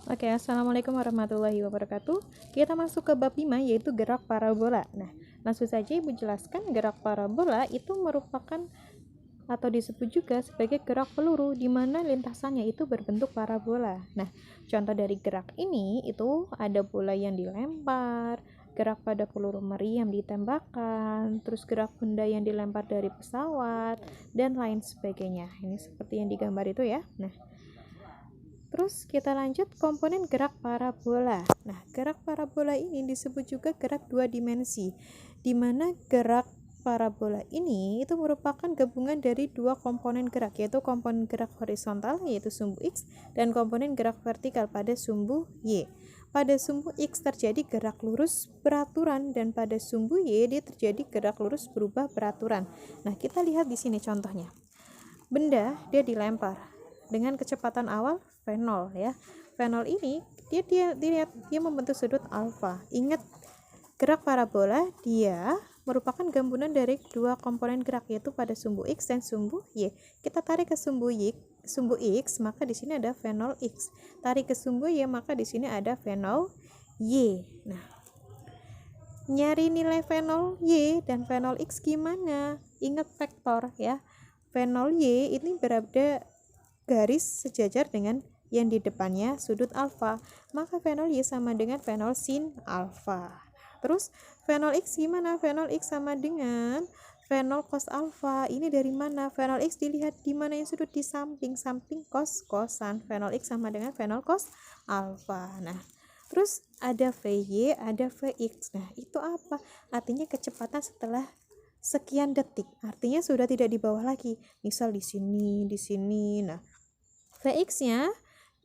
Oke, Assalamualaikum warahmatullahi wabarakatuh. Kita masuk ke bab 5, yaitu gerak parabola. Nah, langsung saja Ibu jelaskan, gerak parabola itu merupakan atau disebut juga sebagai gerak peluru, di mana lintasannya itu berbentuk parabola. Nah, contoh dari gerak ini itu ada bola yang dilempar, gerak pada peluru meriam ditembakkan, terus gerak benda yang dilempar dari pesawat, dan lain sebagainya. Ini seperti yang digambar itu ya. Nah, terus kita lanjut komponen gerak parabola. Nah, gerak parabola ini disebut juga gerak dua dimensi, di mana gerak parabola ini itu merupakan gabungan dari dua komponen gerak, yaitu komponen gerak horizontal yaitu sumbu X dan komponen gerak vertikal pada sumbu Y. Pada sumbu X terjadi gerak lurus beraturan dan pada sumbu Y dia terjadi gerak lurus berubah beraturan. Nah, kita lihat di sini contohnya. Benda dia dilempar dengan kecepatan awal V0 ya. V0 ini dia membentuk sudut alfa. Ingat, gerak parabola dia merupakan gabungan dari dua komponen gerak, yaitu pada sumbu X dan sumbu Y. Kita tarik ke sumbu X, maka di sini ada V0 X. Tarik ke sumbu Y, maka di sini ada V0 Y. Nah, nyari nilai V0 Y dan V0 X gimana? Ingat vektor ya. V0 Y ini berada garis sejajar dengan yang di depannya sudut alfa, maka V0 Y sama dengan V0 sin alfa. Terus V0 X gimana? V0 X sama dengan V0 cos alfa. Ini dari mana? V0 X dilihat di mana yang sudut di samping cos-cosan. V0 X sama dengan V0 cos alfa. Nah, terus ada VY, ada VX. Nah, itu apa? Artinya kecepatan setelah sekian detik. Artinya sudah tidak di bawah lagi. Misal di sini, di sini. Nah, Vx-nya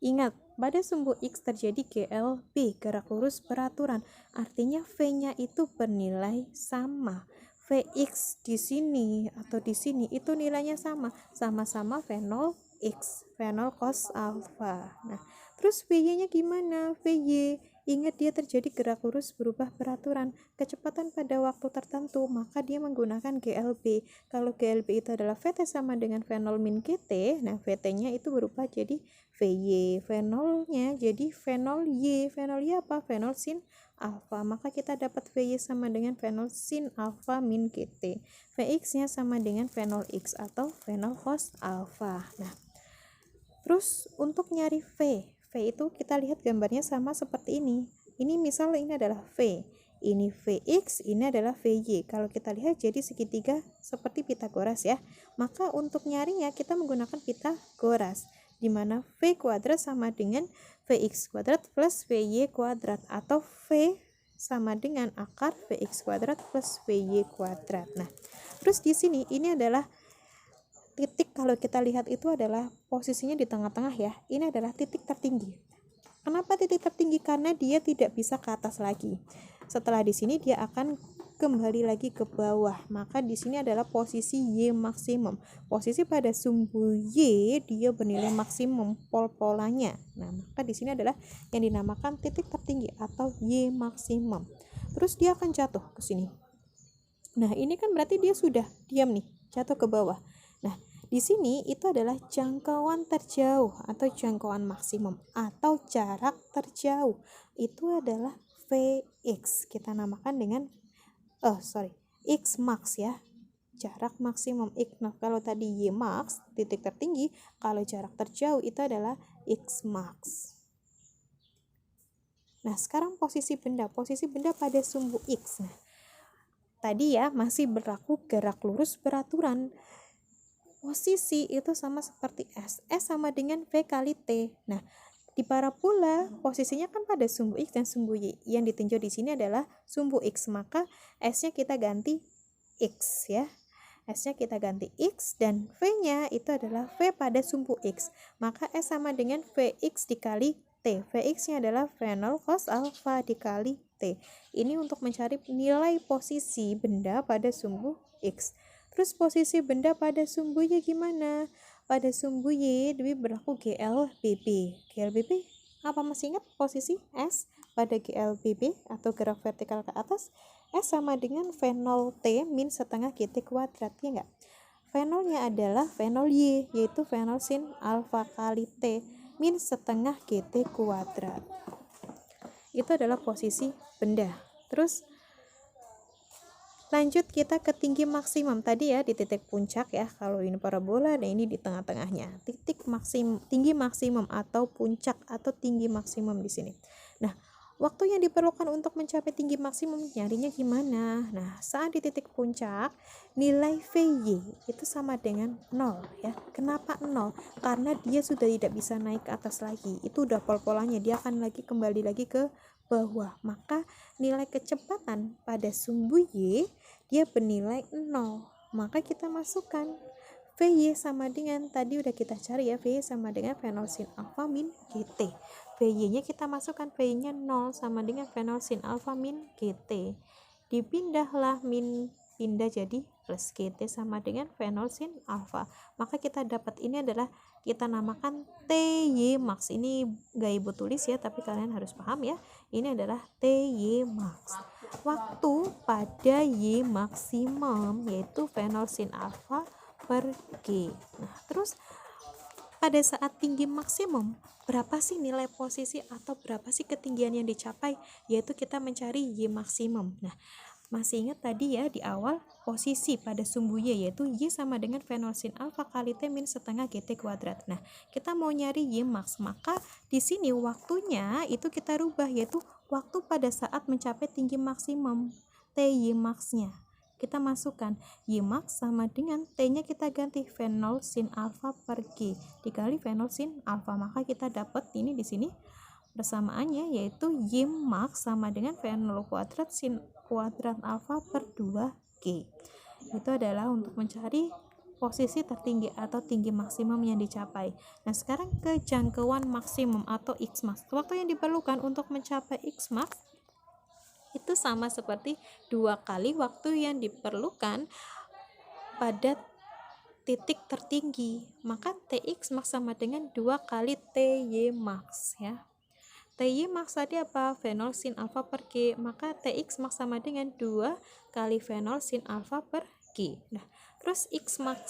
ingat, pada sumbu X terjadi GLB, gerak lurus beraturan. Artinya V-nya itu bernilai sama. Vx di sini atau di sini itu nilainya sama, sama-sama V0 X, V0 cos alfa. Nah, terus Vy-nya gimana? Vy, ingat dia terjadi gerak lurus berubah beraturan, kecepatan pada waktu tertentu, maka dia menggunakan GLB. Kalau GLB itu adalah Vt sama dengan V0 min Gt, nah Vt-nya itu berubah jadi Vy, V0-nya jadi V0 Y. V0 Y apa? V0 sin alfa. Maka kita dapat Vy sama dengan V0 sin alfa min Gt. Vx-nya sama dengan V0 X atau V0 cos alfa. Nah, terus untuk nyari V itu kita lihat gambarnya sama seperti ini. Ini misal ini adalah V, ini Vx, ini adalah Vy. Kalau kita lihat jadi segitiga seperti Pitagoras ya. Maka untuk nyarinya kita menggunakan Pitagoras, di mana V kuadrat sama dengan Vx kuadrat plus Vy kuadrat, atau V sama dengan akar Vx kuadrat plus Vy kuadrat. Nah, terus di sini ini adalah titik, kalau kita lihat itu adalah posisinya di tengah-tengah ya. Ini adalah titik tertinggi. Kenapa titik tertinggi? Karena dia tidak bisa ke atas lagi. Setelah di sini dia akan kembali lagi ke bawah. Maka di sini adalah posisi Y maksimum. Posisi pada sumbu Y dia bernilai maksimum pol-polanya. Nah, maka di sini adalah yang dinamakan titik tertinggi atau Y maksimum. Terus dia akan jatuh ke sini. Nah, ini kan berarti dia sudah diam nih, jatuh ke bawah. Nah, di sini itu adalah jangkauan terjauh atau jangkauan maksimum atau jarak terjauh. Itu adalah Vx. Kita namakan dengan X max ya. Jarak maksimum X. Nah, kalau tadi Y max, titik tertinggi, kalau jarak terjauh itu adalah X max. Nah, sekarang posisi benda pada sumbu X. Nah, tadi ya masih berlaku gerak lurus beraturan. Posisi itu sama seperti S sama dengan V kali T. Nah, di parabola posisinya kan pada sumbu X dan sumbu Y. Yang ditinjau di sini adalah sumbu X, maka S-nya kita ganti X ya. S-nya kita ganti X dan V-nya itu adalah V pada sumbu X. Maka S sama dengan Vx dikali T. Vx-nya adalah V0 cos alfa dikali T. Ini untuk mencari nilai posisi benda pada sumbu X. Terus posisi benda pada sumbu Y gimana? Pada sumbu Y dia berlaku GLBB. GLBB apa, masih ingat posisi S pada GLBB atau gerak vertikal ke atas? S sama dengan V0T min setengah Gt kuadrat, ya enggak? V0-nya adalah V0Y, yaitu V0 sin alfa kali T. min setengah GT kuadrat. Itu adalah posisi benda. Terus lanjut kita ke tinggi maksimum. Tadi ya di titik puncak ya, kalau ini parabola dan ini di tengah-tengahnya. Tinggi maksimum atau puncak atau tinggi maksimum di sini. Nah, waktu yang diperlukan untuk mencapai tinggi maksimum nyarinya gimana? Nah, saat di titik puncak, nilai VY itu sama dengan 0 ya. Kenapa 0? Karena dia sudah tidak bisa naik ke atas lagi. Itu udah pol-polannya, dia akan kembali lagi ke bawah. Maka nilai kecepatan pada sumbu Y dia bernilai 0. Maka kita masukkan VY sama dengan, tadi udah kita cari ya, VY sama dengan V0 sin alfa min GT. VY nya kita masukkan, VY nya 0 sama dengan V0 sin alfa min GT. Dipindahlah min, pindah jadi plus GT sama dengan V0 sin alfa. Maka kita dapat ini adalah, kita namakan TY max. Ini gak ibu tulis ya, tapi kalian harus paham ya. Ini adalah TY max. Waktu pada Y maksimum yaitu V0 sin alfa per G. Nah, terus pada saat tinggi maksimum, berapa sih nilai posisi atau berapa sih ketinggian yang dicapai? Yaitu kita mencari Y maksimum. Nah, masih ingat tadi ya di awal posisi pada sumbu Y yaitu Y sama dengan V0 sin alfa kali T min setengah GT kuadrat. Nah, kita mau nyari Y max, maka di sini waktunya itu kita rubah yaitu waktu pada saat mencapai tinggi maksimum, TY maxnya. Kita masukkan Y max sama dengan T-nya kita ganti V0 sin alfa per G dikali V0 sin alfa. Maka kita dapat ini di sini persamaannya yaitu Y max sama dengan V0 kuadrat sin kuadrat alfa per 2G. Itu adalah untuk mencari posisi tertinggi atau tinggi maksimum yang dicapai. Nah, sekarang ke jangkauan maksimum atau X max. Waktu yang diperlukan untuk mencapai X max itu sama seperti 2 kali waktu yang diperlukan pada titik tertinggi. Maka TX max sama dengan 2 kali TY max ya. TY max tadi apa? V0 sin alfa per G. Maka TX max sama dengan 2 kali V0 sin alfa per G. Nah, terus X max,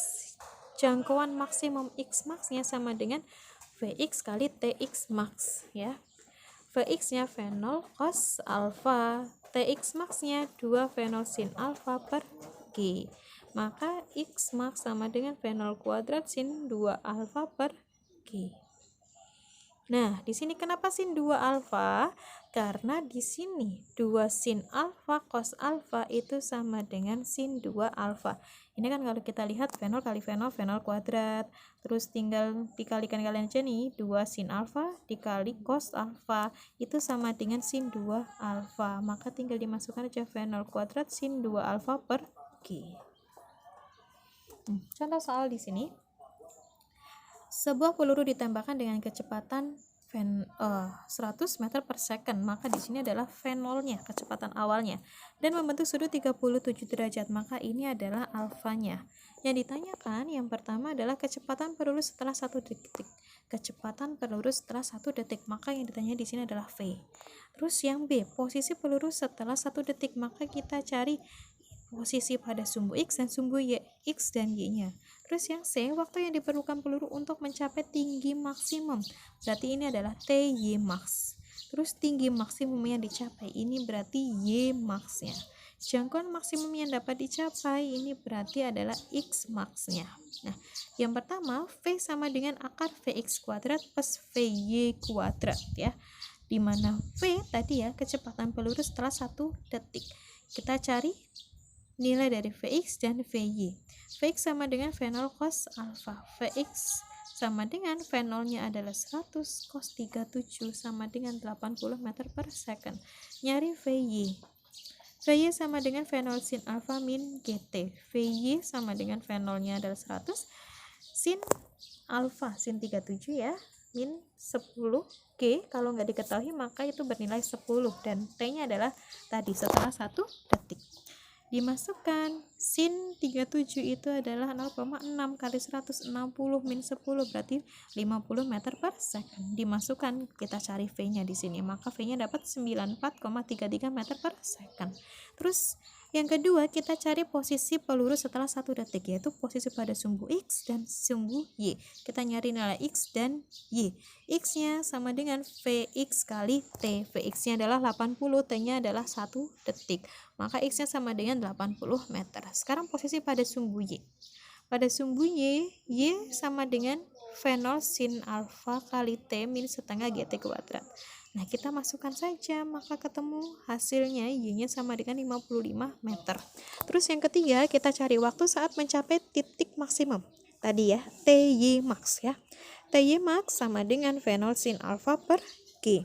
jangkauan maksimum X max-nya sama dengan Vx kali Tx max ya. Vx-nya V0 cos alfa, Tx max-nya 2 V0 sin alfa per G. Maka X max sama dengan V0 kuadrat sin 2 alfa per G. Nah, di sini kenapa sin 2 alfa? Karena di sini 2 sin alfa cos alfa itu sama dengan sin 2 alfa. Ini kan kalau kita lihat V0 kali V0 kuadrat. Terus tinggal dikalikan kalian aja nih, 2 sin alfa dikali cos alfa itu sama dengan sin 2 alfa. Maka tinggal dimasukkan aja V0 kuadrat sin 2 alfa per G. Contoh soal di sini. Sebuah peluru ditembakkan dengan kecepatan 100 meter per second, maka di sini adalah V0-nya, kecepatan awalnya, dan membentuk sudut 37 derajat, maka ini adalah alfanya. Yang ditanyakan yang pertama adalah kecepatan peluru setelah 1 detik. Kecepatan peluru setelah 1 detik, maka yang ditanya di sini adalah V. Terus yang B, posisi peluru setelah 1 detik, maka kita cari posisi pada sumbu X dan sumbu Y, X dan Y-nya. Terus yang C, waktu yang diperlukan peluru untuk mencapai tinggi maksimum. Berarti ini adalah TY max. Terus tinggi maksimum yang dicapai ini berarti Y max-nya. Jangkauan maksimum yang dapat dicapai ini berarti adalah X max-nya. Nah, yang pertama V sama dengan akar Vx kuadrat plus Vy kuadrat ya. Dimana V tadi ya kecepatan peluru setelah 1 detik. Kita cari nilai dari Vx dan Vy. Vx sama dengan V0 cos alfa. Vx sama dengan V0-nya adalah 100 cos 37 sama dengan 80 meter per second. Nyari Vy. Vy sama dengan V0 sin alfa min GT. Vy sama dengan V0-nya adalah 100 sin alfa sin 37 ya, min 10 G. Kalau nggak diketahui maka itu bernilai 10 dan T-nya adalah tadi setelah 1 detik. Dimasukkan sin 37 itu adalah 0,6 kali 160 min 10 berarti 50 meter per second. Dimasukkan, kita cari V-nya di sini. Maka V-nya dapat 94,33 meter per second. Terus Yang kedua, kita cari posisi peluru setelah 1 detik, yaitu posisi pada sumbu X dan sumbu Y. Kita nyari nilai X dan Y. X-nya sama dengan Vx kali T. Vx-nya adalah 80, T-nya adalah 1 detik. Maka X-nya sama dengan 80 meter. Sekarang posisi pada sumbu Y. Pada sumbu Y sama dengan V0 sin alfa kali T min setengah GT kuadrat. Nah, kita masukkan saja, maka ketemu hasilnya Y-nya sama dengan 55 meter. Terus yang ketiga, kita cari waktu saat mencapai titik maksimum. Tadi ya, TY max ya. TY max sama dengan V0 sin alfa per G.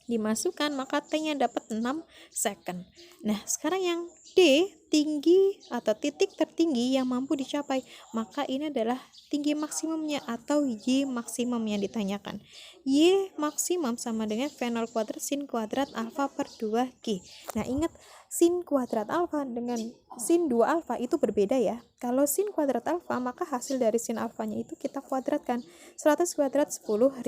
Dimasukkan, maka T-nya dapat 6 second. Nah, sekarang yang D, tinggi atau titik tertinggi yang mampu dicapai, maka ini adalah tinggi maksimumnya atau Y maksimum yang ditanyakan. Y maksimum sama dengan V0 kuadrat sin kuadrat alfa per 2G. Nah, ingat, sin kuadrat alfa dengan sin 2 alfa itu berbeda ya. Kalau sin kuadrat alfa, maka hasil dari sin alfanya itu kita kuadratkan. 100 kuadrat 10.000.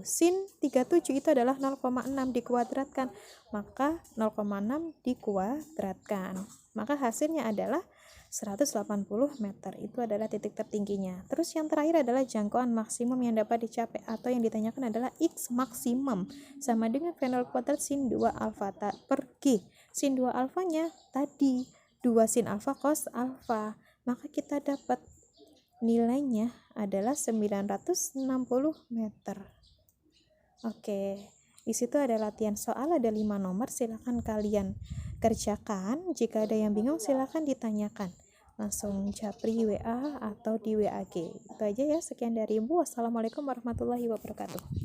Sin 37 itu adalah 0,6 dikuadratkan, maka 0,6 dikuadratkan. Maka hasilnya adalah 180 meter. Itu adalah titik tertingginya. Terus yang terakhir adalah jangkauan maksimum yang dapat dicapai, atau yang ditanyakan adalah X maksimum sama dengan V0 kuadrat sin 2 alfa per G. Sin 2 alfanya tadi 2 sin alfa cos alfa. Maka kita dapat nilainya adalah 960 meter. Oke, di situ ada latihan soal, ada 5 nomor, silakan kalian kerjakan. Jika ada yang bingung silakan ditanyakan. Langsung japri WA atau di WAG. Itu aja ya, sekian dari Ibu. Wassalamualaikum warahmatullahi wabarakatuh.